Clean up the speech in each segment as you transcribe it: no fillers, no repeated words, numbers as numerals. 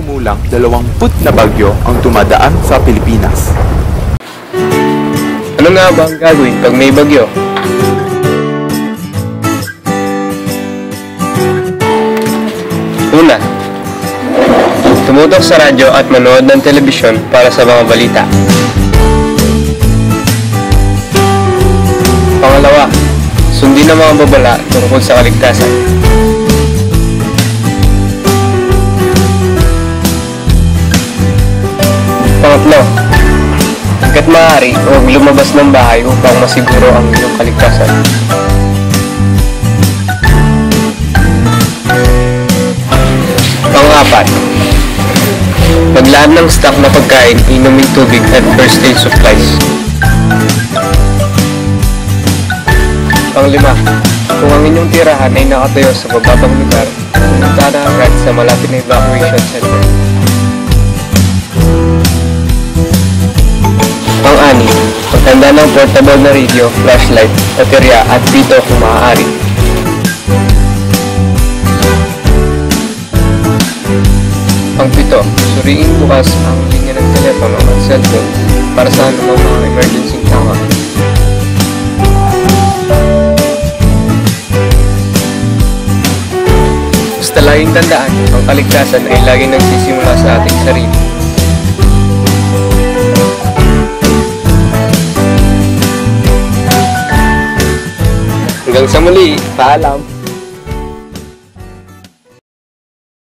Nagsimulang 20 na bagyo ang tumadaan sa Pilipinas. Ano nga ba ang gagawin pag may bagyo? Una, tumutok sa radyo at manood ng telebisyon para sa mga balita. Pangalawa, sundin ang mga babala tungkol sa kaligtasan. Pangatlo, hanggat maaari, huwag lumabas ng bahay upang masiguro ang iyong kaligtasan. Pang-apat, maglaan ng stock na pagkain, inuming tubig at first aid supplies. Pang-lima, kung ang inyong tirahan ay nakatayo sa bababang lugar, pumunta na agad sa malapit na evacuation center. Pang-anim, magtanda ng portable na radio, flashlight, baterya at pito kung maaari. Pang-pito, suriin bukas ang linya ng telepono at cellphone para sa anumang mga emergency tawag. Basta laging tandaan, ang kaligtasan ay laging nagsisimula sa ating sarili. Hanggang sa muli, paalam!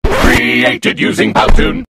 Created using Powtoon.